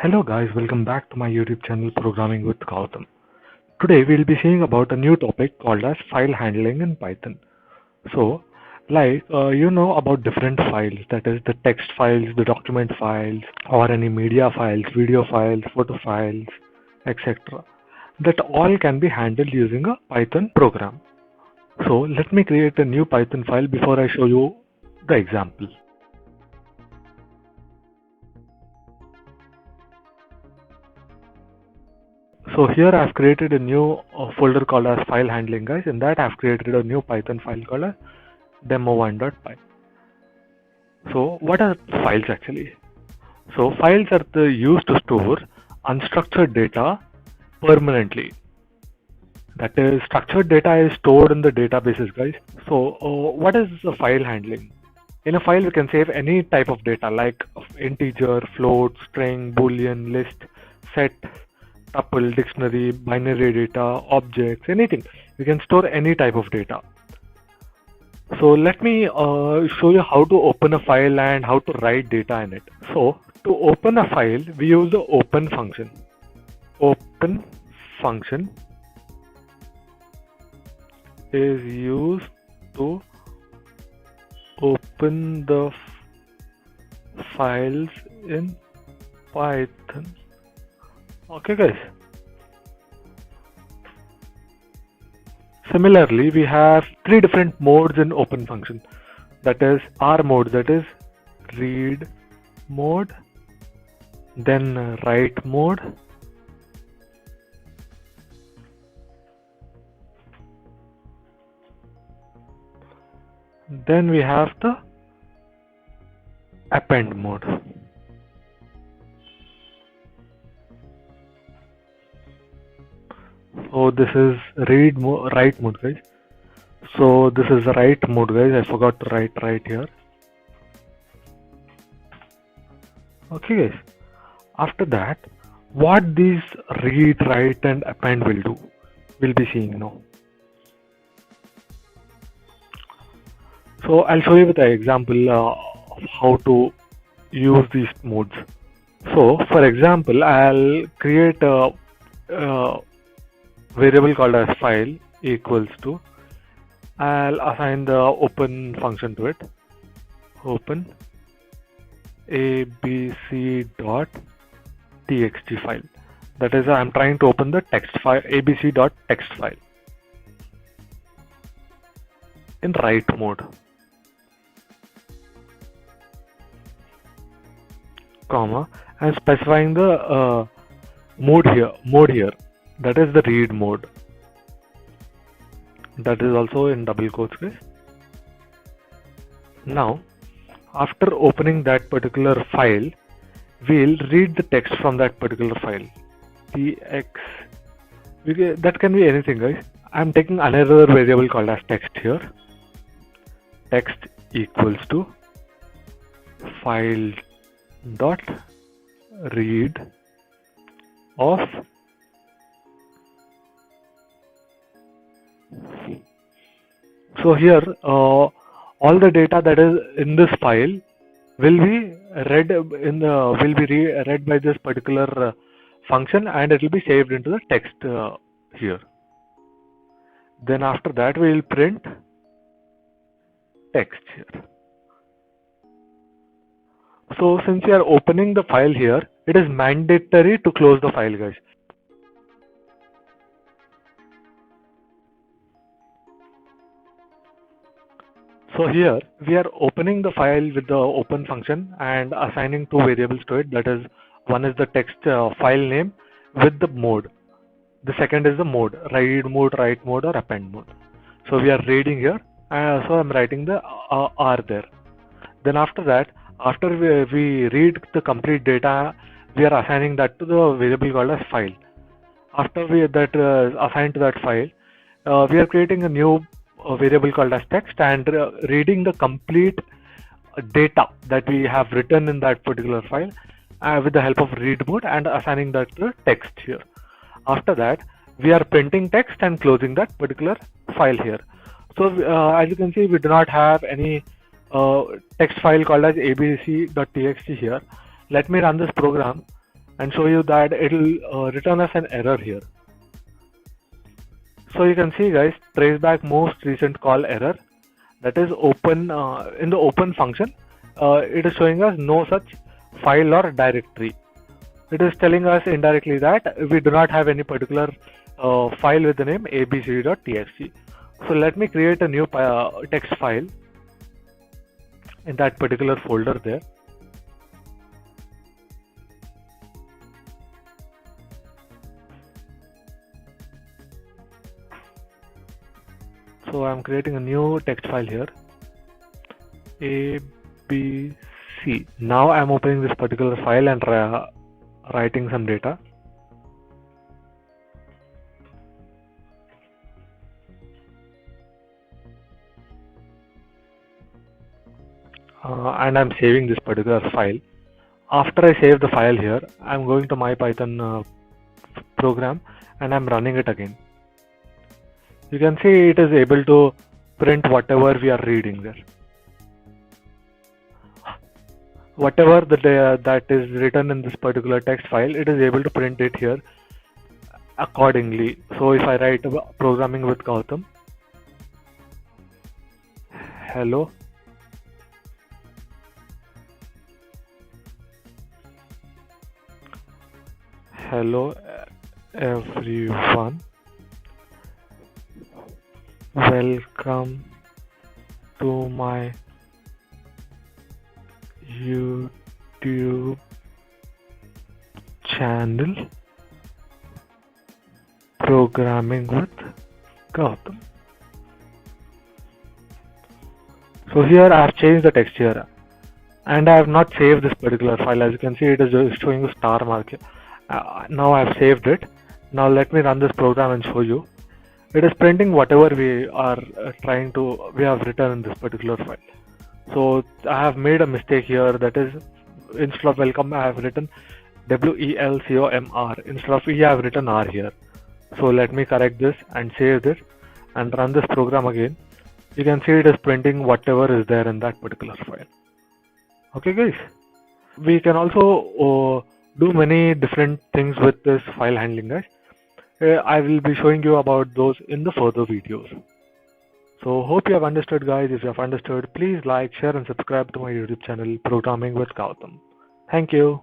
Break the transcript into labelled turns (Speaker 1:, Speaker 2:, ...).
Speaker 1: Hello guys, welcome back to my YouTube channel Programming with Gautam. Today we'll be seeing about a new topic called as file handling in Python. So, you know about different files, that is the text files, the document files, or any media files, video files, photo files, etc. That all can be handled using a Python program. So let me create a new Python file before I show you the example. So here I've created a new folder called as file handling, guys. In that I've created a new Python file called as demo1.py. So what are files actually? So files are used to store unstructured data permanently. That is, structured data is stored in the databases, guys. So what is the file handling? In a file we can save any type of data like integer, float, string, boolean, list, set, tuple, dictionary, binary data, objects, anything. You can store any type of data. So let me show you how to open a file and how to write data in it. So to open a file, we use the open function. Open function is used to open the files in Python. Okay guys. Similarly, we have three different modes in open function. That is R mode, that is read mode, then write mode, then we have the append mode. So this is write mode, guys. So this is the write mode, guys. I forgot to write right here. Okay, guys. After that, what these read, write, and append will do, we'll be seeing now. So I'll show you with an example of how to use these modes. So for example, I'll create a variable called as file equals to, I'll assign the open function to it, open abc.txt file. That is, I'm trying to open the text file, abc.text file in write mode, comma, I'm specifying the mode here, that is the read mode. That is also in double quotes, guys. Now, after opening that particular file, we'll read the text from that particular file. That can be anything, guys. I'm taking another variable called as text here. Text equals to file dot read of so here all the data that is in this file will be read read by this particular function, and it will be saved into the text here. Then after that we will print text here. So since we are opening the file here, it is mandatory to close the file, guys. So here we are opening the file with the open function and assigning two variables to it. That is, one is the text file name with the mode. The second is the mode, read mode, write mode, or append mode. So we are reading here, so I'm writing the R there. Then after that, after we read the complete data, we are assigning that to the variable called as file. After we assigned to that file, we are creating a new variable called as text and reading the complete data that we have written in that particular file with the help of read mode and assigning that to text here. After that, we are printing text and closing that particular file here. So as you can see, we do not have any text file called as abc.txt here. Let me run this program and show you that it'll return us an error here. So you can see, guys, traceback most recent call error, that is open in the open function. It is showing us no such file or directory. It is telling us indirectly that we do not have any particular file with the name abcd.txt. So let me create a new text file in that particular folder there. So I'm creating a new text file here, abc. Now I'm opening this particular file and writing some data. And I'm saving this particular file. After I save the file here, I'm going to my Python program and I'm running it again. You can see it is able to print whatever we are reading there. Whatever that is written in this particular text file, it is able to print it here accordingly. So if I write programming with Gautam, hello everyone, welcome to my YouTube channel, Programming with Gautam. So here I have changed the text here, and I have not saved this particular file. As you can see, it is showing a star mark here. Now I have saved it. Now let me run this program and show you. It is printing whatever we are we have written in this particular file. So I have made a mistake here, that is, instead of welcome I have written WELCOMR, instead of E I have written R here. So let me correct this and save this and run this program again. You can see it is printing whatever is there in that particular file. Okay guys, we can also do many different things with this file handling, guys. I will be showing you about those in the further videos. So hope you have understood, guys. If you have understood, please like, share and subscribe to my YouTube channel, Programming with Gautam. Thank you.